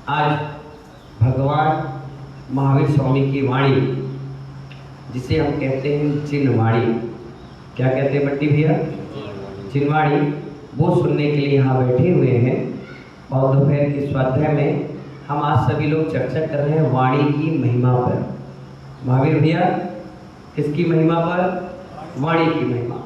आज भगवान महावीर स्वामी की वाणी, जिसे हम कहते हैं जिनवाणी, क्या कहते हैं बट्टी भैया? जिनवाणी, वो सुनने के लिए यहाँ बैठे हुए हैं। और दोपहर के स्वाध्याय में हम आज सभी लोग चर्चा कर रहे हैं वाणी की महिमा पर। महावीर भैया, किसकी महिमा पर? वाणी की महिमा।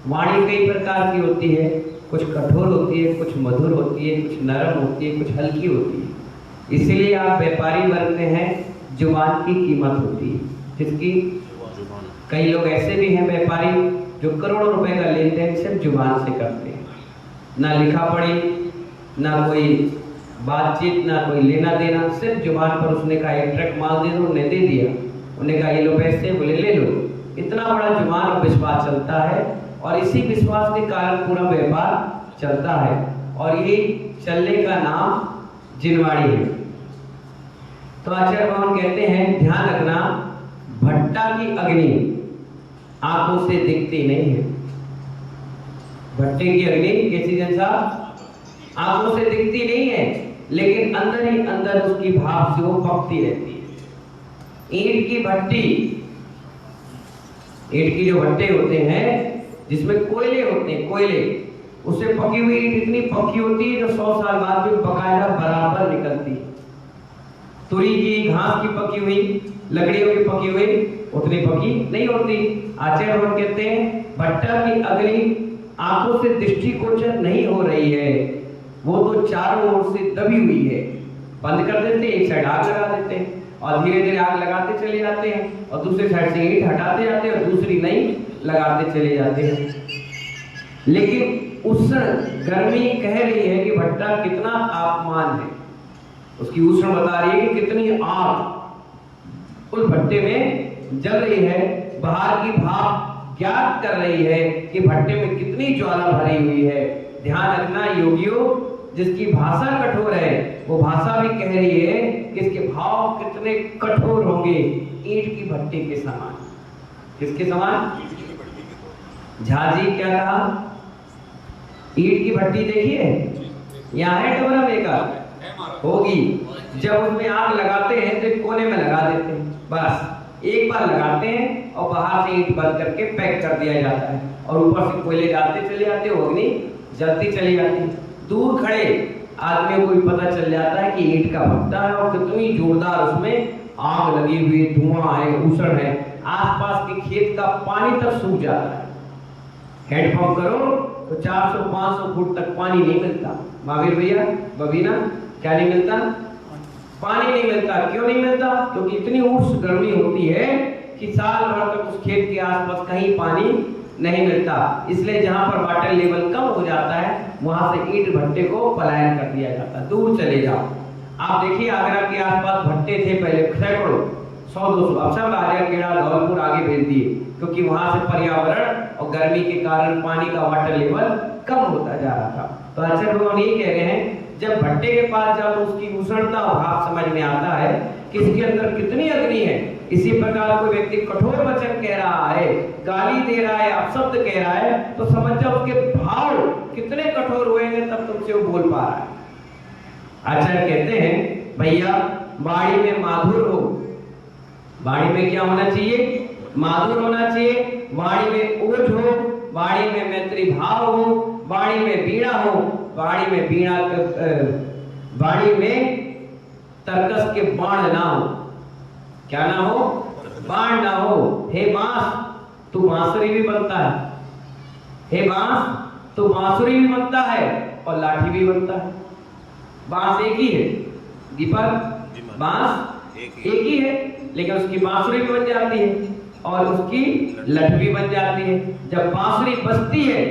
वाणी कई प्रकार की होती है, कुछ कठोर होती है, कुछ मधुर होती है, कुछ नरम होती है, कुछ हल्की होती है। इसीलिए आप व्यापारी वर्ग में हैं, जुबान की कीमत होती है। किसकी? कई लोग ऐसे भी हैं व्यापारी जो करोड़ों रुपए का लेन देन सिर्फ जुबान से करते हैं, ना लिखा पढ़ी, ना कोई बातचीत, ना कोई लेना देना, सिर्फ जुबान पर उसने कहा एक ट्रक माल दे दो, उन्हें दे दिया, उन्हें कहा ये लो पैसे, बोले ले लो। इतना बड़ा जुबान और विश्वास चलता है, और इसी विश्वास के कारण पूरा व्यापार चलता है, और ये चलने का नाम जिनवाणी है। तो आचार्य भगवान कहते हैं ध्यान रखना, भट्टा की अग्नि आंखों से दिखती नहीं है। भट्टे की अग्नि कैसी जैसा आंखों से दिखती नहीं है, लेकिन अंदर ही अंदर उसकी भाप से वो पकती रहती है। ईंट की भट्टी, ईंट की जो भट्टे होते हैं जिसमें कोयले होते हैं, कोयले, उससे पकी हुई ईंट इतनी पकी होती है जो 100 साल बाद भी बकायदा बराबर निकलती है। तुरी की, घास की पकी हुई, लकड़ियों की पकी हुई उतनी पकी नहीं होती। आचार्य भगवान कहते हैं भट्टा की अग्नि आंखों से दृष्टिगोचर नहीं हो रही है, वो तो चारों ओर से दबी हुई है। बंद कर देते, एक साइड आग लगा देते हैं, और धीरे धीरे आग लगाते चले जाते हैं, और दूसरे साइड से ईंट हटाते जाते हैं, और दूसरी नई लगाते चले जाते हैं। लेकिन उष्ण गर्मी कह रही है कि भट्टा कितना तापमान है, उसकी उष्ण बता रही है कि कितनी आग उस भट्टे में जल रही है। बाहर की भाप ज्ञात कर रही है कि भट्टे में कितनी ज्वाला भरी हुई है। ध्यान रखना योगियों, जिसकी भाषा कठोर है वो भाषा भी कह रही है कि इसके भाव कितने कठोर होंगे, ईंट की भट्टी के समान। किसके समान? झाजी क्या कहा? ईंट की भट्टी देखिए, यहाँ है डबरा बेकार होगी, जब उसमें आग लगाते हैं तो कोने में लगा देते हैं, बस एक बार लगाते हैं और बाहर से ईंट बंद करके पैक कर दिया जाता है, और ऊपर से कोयले डालते चले जाते हैं, अग्नि जलती चली जाती है। दूर खड़े आदमियों को भी पता चल जाता है कि ईंट का भट्टा है और कितनी जोरदार उसमें आग लगी हुई, धुआं है, उषण है, आसपास के खेत का पानी तक सूख जाता है। हैंडपंप करो तो 400-500 फुट तक पानी नहीं मिलता। महावीर भैया, बबीना, क्या नहीं मिलता? पानी नहीं मिलता। क्यों नहीं मिलता? क्योंकि इतनी उष्ण गर्मी होती है कि साल भर तक उस खेत के आसपास कहीं पानी नहीं मिलता। इसलिए जहां पर वाटर लेवल कम हो जाता है वहां से ईंट भट्टे को पलायन कर दिया जाता है, दूर चले जाओ। आप देखिए आगरा के आसपास भट्टे थे पहले सैकड़ों, 100-200, अब सब राजाखेड़ा, धौलपुर आगे भेज दिए, क्योंकि वहां से पर्यावरण और गर्मी के कारण पानी का वाटर लेवल कम होता जा रहा था। तो आचार्य भगवान ये कह रहे हैं जब भट्टे के पास जाओ तो उसकी उष्णता और भाप समझ में आता है कि इसके अंदर कितनी अग्नि है। इसी प्रकार कोई व्यक्ति कठोर वचन कह रहा है, गाली दे रहा है, अपशब्द कह रहा है, तो समझ जाओ उसके भाव कितने कठोर हुएंगे, तब तुमसे वो बोल पा रहा है। आचार्य कहते हैं भैया, वाणी में माधुर हो। वाणी में क्या होना चाहिए? माधुर होना चाहिए। वाणी में ओज हो, वाणी में मैत्री भाव हो, वाणी में वीणा हो, वाणी में वीणा, वाणी में तर्कस के बाण ना हो। क्या ना हो? बाण ना हो। हे बांस, तू बांसुरी भी बनता है। हे बांस, तू बांसुरी भी बनता है और लाठी भी बनता है। बांस एक ही है दीपक, बांस एक ही है, लेकिन उसकी बांसुरी भी बन जाती है और उसकी लठ भी बन जाती है। जब बांसुरी बजती है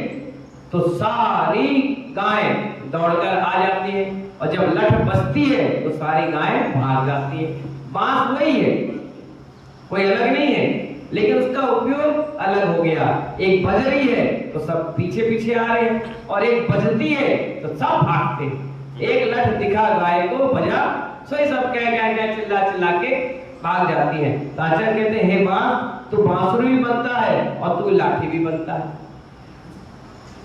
तो सारी गायें दौड़कर आ जाती है, और जब लठ बजती है तो सारी गायें भाग जाती है। बांस वही है, कोई अलग नहीं है, लेकिन उसका उपयोग अलग हो गया। एक बज रही है तो सब पीछे पीछे आ रहे हैं, और एक बजती है तो सब भागते हैं। एक लठ दिखा गाय को बजा, सो सब कह चिल्ला चिल्ला के भाग जाती है। तो आचार्य कहते हैं हे बांस, तू बांसुरी भी बनता है और तू लाठी भी बनता है।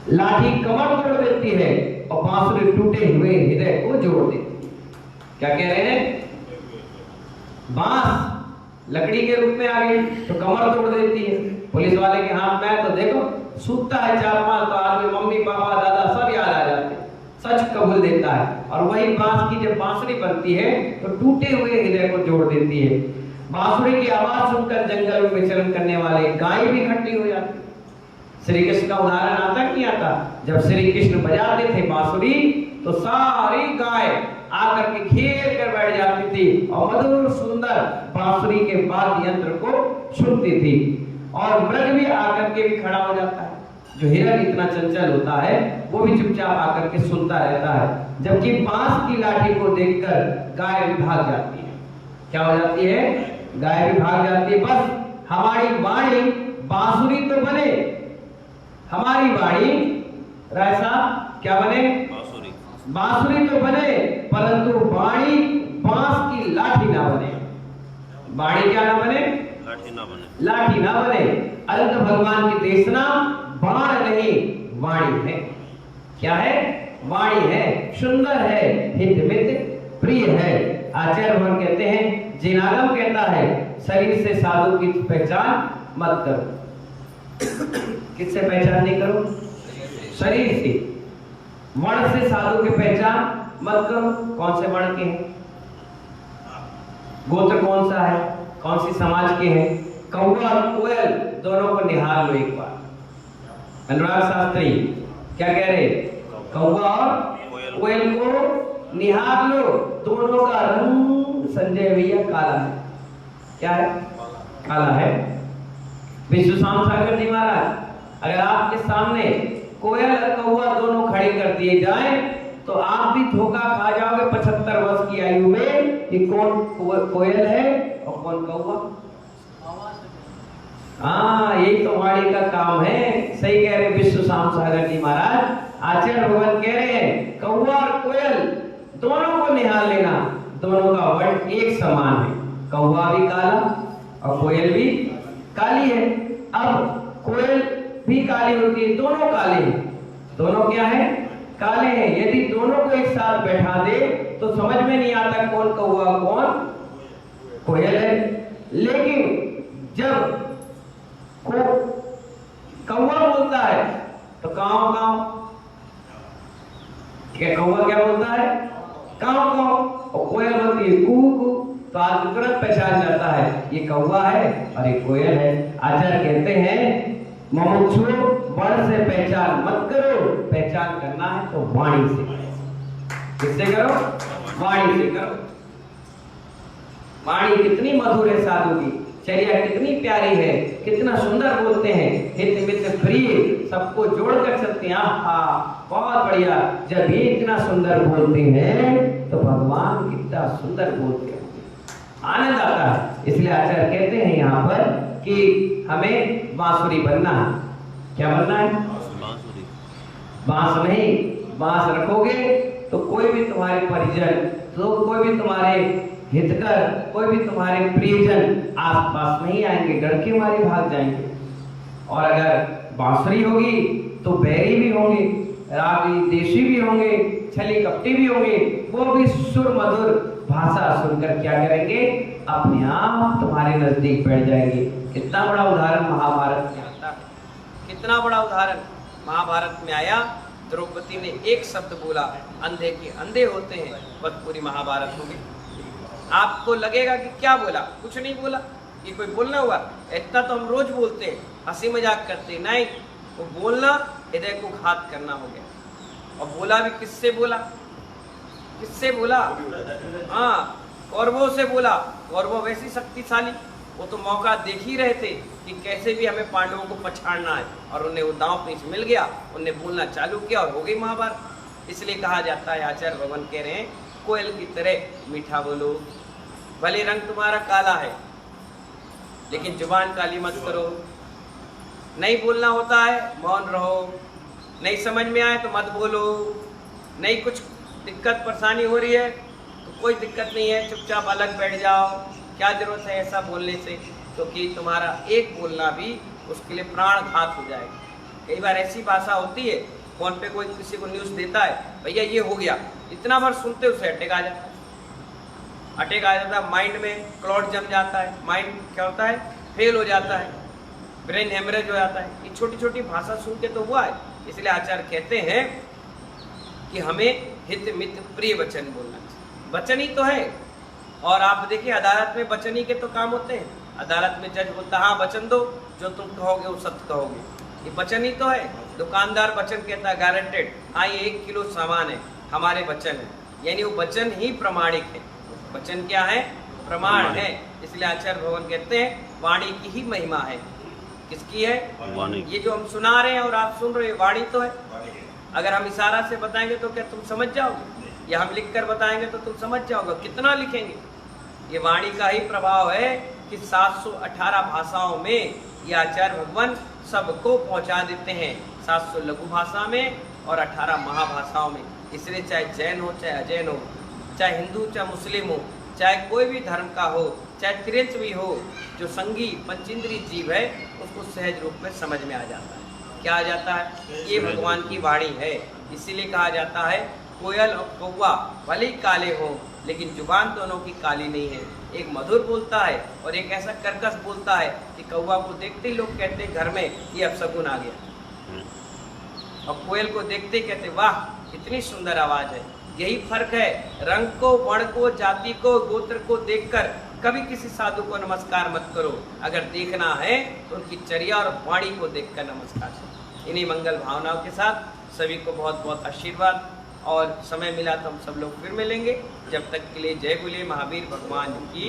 लाठी कमर तोड़ देती है और बांसुरी टूटे हुए हृदय को जोड़ देती है। क्या कह रहे हैं? बांस लकड़ी के रूप में आ गई तो कमर तोड़ देती है। पुलिस वाले के हाथ में तो देखो सूखता है 4-5 तो आदमी मम्मी पापा दादा सब याद आ जाते हैं, सच कबूल देता है। और वही बांस की जब बांसुरी बनती है तो टूटे हुए हृदय को जोड़ देती है। बांसुरी की आवाज सुनकर जंगल में विचरण करने वाले गाय भी इकट्ठी हो जाती। श्री कृष्ण का उदाहरण आता कि नहीं आता? जब श्री कृष्ण बजाते थे बांसुरी तो सारी गाय आकर के घेर कर बैठ जाती थी और मधुर सुंदर बांसुरी के वाद्य यंत्र को सुनती थी। और मृग भी आकर के भी खड़ा हो जाता है। जो हिरण इतना चंचल होता है वो भी चुपचाप आकर के सुनता रहता है। जबकि बांस की लाठी को देखकर गाय भी भाग जाती है। क्या हो जाती है? गाय भी भाग जाती है। बस हमारी वाणी बांसुरी तो बने, हमारी वाणी राय साहब क्या बने? बांसुरी तो बने, परंतु वाणी बांस की लाठी ना बने। वाणी क्या ना बने? लाठी ना बने। अनंत भगवान की देशना बाण नहीं वाणी है। क्या है? वाणी है, सुंदर है, हित मित प्रिय है। आचार्य भगवान कहते हैं, जिनागम कहता है शरीर से साधु की पहचान मत करो। किससे पहचान नहीं करो? शरीर से। वर्ण से साधु की पहचान मत करो। कौन से वर्ण के हैं? गोत्र कौन सा है? कौन सी समाज के हैं? कौवा और कोयल दोनों को निहार लो एक बार। अनुराग शास्त्री क्या कह रहे? कौवा और कोयल को निहार लो, दोनों का रंग संजय भैया काला है। क्या है? काला है। विश्व शाम सागर जी महाराज, अगर आपके सामने कोयल और कौवा दोनों खड़े कर दिए जाएं तो आप भी धोखा खा जाओगे 75 वर्ष की आयु में कि कौन कोयल है और कौन कौवा। हाँ, यही तो वाणी का काम है। सही कह रहे विश्व शाम सागर जी महाराज। आचार्य भगवान कह रहे हैं कौवा और कोयल दोनों को निहार लेना, दोनों का वर्ण एक समान है। कौवा भी काला और कोयल भी काली है। अब कोयल भी काली होती है, दोनों काले हैं। दोनों क्या है? काले हैं। यदि दोनों को एक साथ बैठा दे तो समझ में नहीं आता कौन कौवा कौन कोयल है। लेकिन जब कौवा बोलता है तो काव काव, क्या कौवा क्या बोलता है? काव काव। और कोयल बोलती है कू कू, तो आदमी तुरंत पहचान जाता है ये कौवा है और ये कोयल है। आचार्य कहते हैं मुमुक्षु वर्ण से पहचान मत करो, पहचान करना है तो वाणी से। किससे करो? वाणी से करो। वाणी कितनी मधुर है साधु की, चर्या कितनी प्यारी है, कितना सुंदर बोलते हैं, हित मित प्रिय, सबको जोड़कर चलते हैं। हाँ, बहुत बढ़िया। जब ये इतना सुंदर बोलते हैं तो भगवान कितना सुंदर बोलते हैं, आनंद आता है। इसलिए आचार्य कहते हैं यहाँ पर कि हमें बांसुरी बनना है। क्या बनना है? बांस नहीं, बांस रखोगे तो कोई भी तुम्हारे परिजन, तो कोई भी तुम्हारे हितकर, कोई भी तुम्हारे प्रियजन आसपास नहीं आएंगे, डर के मारे भाग जाएंगे। और अगर बांसुरी होगी तो बैरी भी होंगे, रागी देशी भी होंगे, छली कपटी भी होंगे, वो भी सुर मधुर भाषा सुनकर क्या करेंगे? अपने आप तुम्हारे नजदीक बैठ जाएंगे। कितना बड़ा उदाहरण महाभारत में आता है, कितना बड़ा उदाहरण महाभारत में आया। द्रौपदी ने एक शब्द बोला, अंधे के अंधे होते हैं, बस पूरी महाभारत हो गई। आपको लगेगा कि क्या बोला? कुछ नहीं बोला, ये कोई बोलना हुआ? इतना तो हम रोज बोलते हैं, हंसी मजाक करते हैं। नहीं, वो बोलना हृदय को घात करना हो गया। और बोला भी किससे बोला? किससे बोला? हाँ, कौरवों से बोला। कौरव वैसी शक्तिशाली, वो तो मौका देख ही रहे थे कि कैसे भी हमें पांडवों को पछाड़ना है, और उन्हें वो दांव पेच मिल गया, उन्हें बोलना चालू किया और हो गई महाभारत। इसलिए कहा जाता है, आचार्य भगवान कह रहे हैं, कोयल की तरह मीठा बोलो। भले रंग तुम्हारा काला है लेकिन जुबान काली मत करो। नहीं बोलना होता है, मौन रहो। नहीं समझ में आए तो मत बोलो। नहीं कुछ दिक्कत परेशानी हो रही है तो कोई दिक्कत नहीं है, चुपचाप अलग बैठ जाओ। क्या जरूरत है ऐसा बोलने से? क्योंकि तुम्हारा एक बोलना भी उसके लिए प्राणघात हो जाएगा। कई बार ऐसी भाषा होती है, फोन पे कोई किसी को न्यूज़ देता है, भैया ये हो गया, इतना बार सुनते उसे अटैक आ जाता है। अटैक आ जाता है, माइंड में क्लॉट जम जाता है, माइंड क्या होता है, फेल हो जाता है, ब्रेन हेमरेज हो जाता है। ये छोटी छोटी भाषा सुन के तो हुआ है। इसलिए आचार्य कहते हैं कि हमें हित मित प्रिय वचन बोलना चाहिए। वचन ही तो है। और आप देखिए अदालत में वचन ही के तो काम होते हैं। अदालत में जज बोलता है हाँ वचन दो, जो तुम कहोगे वो सत्य कहोगे, ये वचन ही तो है। दुकानदार वचन कहता है गारंटेड, हाँ ये 1 किलो सामान है, हमारे वचन है, यानी वो वचन ही प्रमाणिक है। वचन क्या है, प्रमाण है। इसलिए आचार्य भगवान कहते हैं वाणी की ही महिमा है। किसकी है, ये जो हम सुना रहे हैं और आप सुन रहे हो, वाणी तो है। अगर हम इशारा से बताएंगे तो क्या तुम समझ जाओगे, या हम लिख कर बताएंगे तो तुम समझ जाओगे, कितना लिखेंगे। ये वाणी का ही प्रभाव है कि 718 भाषाओं में ये आचार्य भगवान सबको पहुंचा देते हैं, 700 लघु भाषा में और 18 महाभाषाओं में। इसलिए चाहे जैन हो, चाहे अजैन हो, चाहे हिंदू, चाहे मुस्लिम हो, चाहे कोई भी धर्म का हो, चाहे त्रिंच भी हो, जो संगी पंचेंद्रिय जीव है उसको सहज रूप में समझ में आ जाता है। क्या आ जाता है, ये भगवान की वाणी है। इसीलिए कहा जाता है कोयल और कौवा भले ही काले हो लेकिन जुबान दोनों की काली नहीं है। एक मधुर बोलता है और एक ऐसा कर्कश बोलता है कि कौवा को देखते ही लोग कहते हैं घर में ये अपशगुन आ गया, और कोयल को देखते ही कहते वाह कितनी सुंदर आवाज है। यही फर्क है। रंग को, वर्ण को, जाति को, गोत्र को देखकर कभी किसी साधु को नमस्कार मत करो। अगर देखना है तो उनकी चर्या और वाणी को देखकर नमस्कार करो। इन्हीं मंगल भावनाओं के साथ सभी को बहुत बहुत आशीर्वाद, और समय मिला तो हम सब लोग फिर मिलेंगे। जब तक के लिए जय बोले महावीर भगवान की।